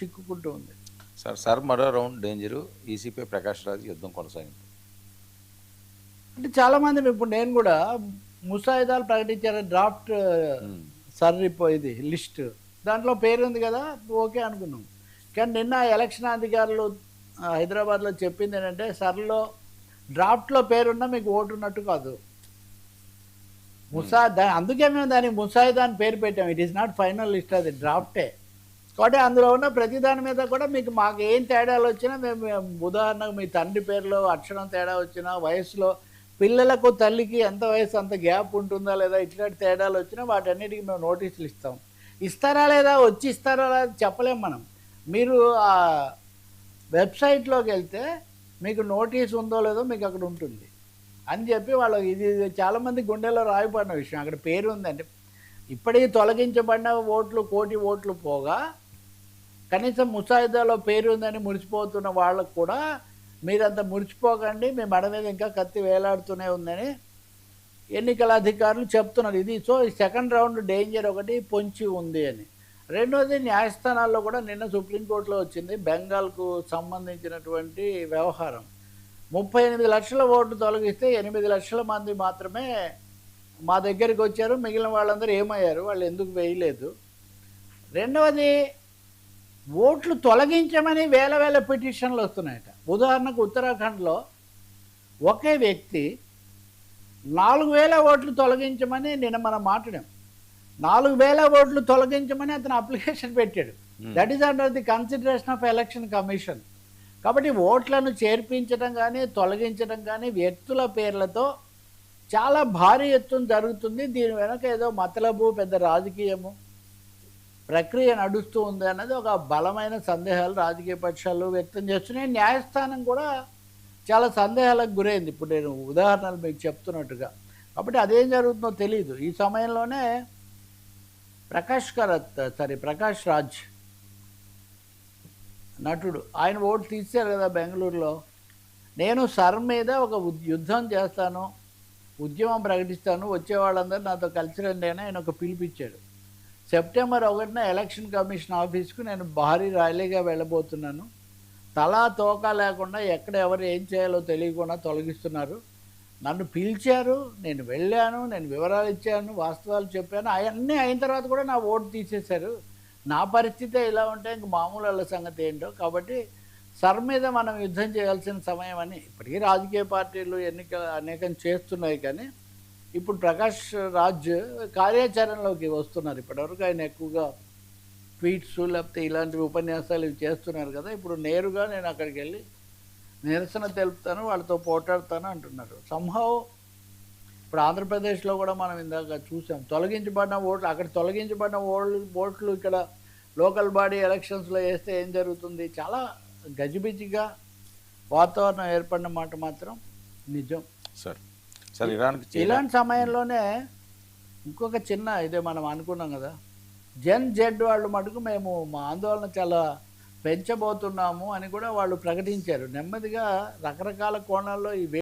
చిక్కుకుంటూ ఉంది. సార్ మరో round danger. ఈసీపై Prakash Raj యుద్ధం కొనసాగింది. అంటే చాలామంది ఇప్పుడు నేను కూడా ముసాయిదాలు ప్రకటించారు డ్రాఫ్ట్ ఇది లిస్ట్ దాంట్లో పేరు ఉంది కదా ఓకే అనుకున్నాం. కానీ నిన్న ఎలక్షన్ అధికారులు హైదరాబాద్లో చెప్పింది ఏంటంటే సర్లో డ్రాఫ్ట్లో పేరున్నా మీకు ఓటు ఉన్నట్టు కాదు. అందుకే మేము దానికి ముసాయిదా అని పేరు పెట్టాం. It is not final list, అది డ్రాఫ్టే. కాబట్టి అందులో ఉన్న ప్రతి దాని మీద కూడా మీకు మాకు ఏం తేడాలు వచ్చినా మేము ఉదాహరణకు మీ తండ్రి పేరులో అక్షరం తేడా వచ్చినా, వయసులో పిల్లలకు తల్లికి ఎంత వయసు అంత గ్యాప్ ఉంటుందా లేదా ఇట్లాంటి తేడాలు వచ్చినా వాటన్నిటికీ మేము నోటీసులు ఇస్తాం. ఇస్తారా లేదా వచ్చి ఇస్తారా లేదా చెప్పలేం మనం. మీరు ఆ వెబ్సైట్లోకి వెళ్తే మీకు నోటీస్ ఉందో లేదో మీకు అక్కడ ఉంటుంది అని చెప్పి వాళ్ళు ఇది చాలామంది గుండెల్లో రాయబడిన విషయం. అక్కడ పేరు ఉందంటే ఇప్పటికీ తొలగించబడిన ఓట్లు 1 కోటి ఓట్లు పోగా కనీసం ముసాయిదాలో పేరు ఉందని మురిసిపోతున్న వాళ్ళకు కూడా మీరంతా మురిసిపోకండి, మీ మెడ మీద ఇంకా కత్తి వేలాడుతూనే ఉందని ఎన్నికల అధికారులు చెప్తున్నారు. ఇది సో సెకండ్ రౌండ్ డేంజర్ ఒకటి పొంచి ఉంది అని. రెండోది న్యాయస్థానాల్లో కూడా నిన్న సుప్రీంకోర్టులో వచ్చింది బెంగాల్కు సంబంధించినటువంటి వ్యవహారం. 38 లక్షల ఓట్లు తొలగిస్తే 8 లక్షల మంది మాత్రమే మా దగ్గరికి వచ్చారు, మిగిలిన వాళ్ళందరూ ఏమయ్యారు, వాళ్ళు ఎందుకు వేయలేదు. రెండవది ఓట్లు తొలగించమని వేల వేల పిటిషన్లు వస్తున్నాయట. ఉదాహరణకు ఉత్తరాఖండ్లో ఒకే వ్యక్తి 4000 ఓట్లు తొలగించమని నిన్న మనం మాట్లాడాం. 4000 ఓట్లు తొలగించమని అతను అప్లికేషన్ పెట్టాడు. That is under the consideration of election commission. కాబట్టి ఓట్లను చేర్పించడం కానీ తొలగించడం కానీ వ్యక్తుల పేర్లతో చాలా భారీ ఎత్తున జరుగుతుంది. దీని వెనక ఏదో మతలబు పెద్ద రాజకీయము ప్రక్రియ నడుస్తూ ఉంది అన్నది ఒక బలమైన సందేహాలు రాజకీయ పక్షాలు వ్యక్తం చేస్తున్నాయి. న్యాయస్థానం కూడా చాలా సందేహాలకు గురైంది ఇప్పుడు నేను ఉదాహరణలు మీకు చెప్తున్నట్టుగా. కాబట్టి అదేం జరుగుతుందో తెలియదు. ఈ సమయంలోనే ప్రకాష్ రాజ్ నటుడు ఆయన ఓటు తీశారు కదా బెంగళూరులో. నేను సర్ మీద ఒక యుద్ధం చేస్తాను, ఉద్యమం ప్రకటిస్తాను, వచ్చే వాళ్ళందరూ నాతో కలిసి రండి అని ఆయన ఒక పిలిపించాడు. సెప్టెంబర్ 1న ఎలక్షన్ కమిషన్ ఆఫీస్కు నేను భారీ ర్యాలీగా వెళ్ళబోతున్నాను, తలా తోక లేకుండా ఎక్కడ ఎవరు ఏం చేయాలో తెలియకుండా తొలగిస్తున్నారు, నన్ను పిలిచారు, నేను వెళ్ళాను, నేను వివరాలు ఇచ్చాను, వాస్తవాలు చెప్పాను, అవన్నీ అయిన తర్వాత కూడా నా ఓటు తీసేశారు, నా పరిస్థితే ఇలా ఉంటే ఇంక మామూలు వాళ్ళ సంగతి ఏంటో, కాబట్టి సర్ మీద మనం యుద్ధం చేయాల్సిన సమయం అని ఇప్పటికీ రాజకీయ పార్టీలు ఎన్నికలు అనేకం చేస్తున్నాయి. కానీ ఇప్పుడు ప్రకాష్ రాజ్ కార్యాచరణలోకి వస్తున్నారు. ఇప్పటివరకు ఆయన ఎక్కువగా ట్వీట్స్ లేకపోతే ఇలాంటి ఉపన్యాసాలు ఇవి చేస్తున్నారు కదా. ఇప్పుడు నేరుగా నేను అక్కడికి వెళ్ళి నిరసన తెలుపుతాను, వాళ్ళతో పోటాడుతాను అంటున్నారు. సంహవ్ ఇప్పుడు ఆంధ్రప్రదేశ్లో కూడా మనం ఇందాక చూసాం తొలగించబడిన ఓట్లు, అక్కడ తొలగించబడిన ఓట్లు ఇక్కడ లోకల్ బాడీ ఎలక్షన్స్లో వేస్తే ఏం జరుగుతుంది, చాలా గజిబిజిగా వాతావరణం ఏర్పడిన మాట మాత్రం నిజం. సార్ ఇలాంటి సమయంలోనే ఇంకొక చిన్న ఇదే మనం అనుకున్నాం కదా, జెడ్ వాళ్ళు మటుకు మేము మా ఆందోళన చాలా పెంచబోతున్నాము అని కూడా వాళ్ళు ప్రకటించారు. నెమ్మదిగా రకరకాల కోణాల్లో ఈ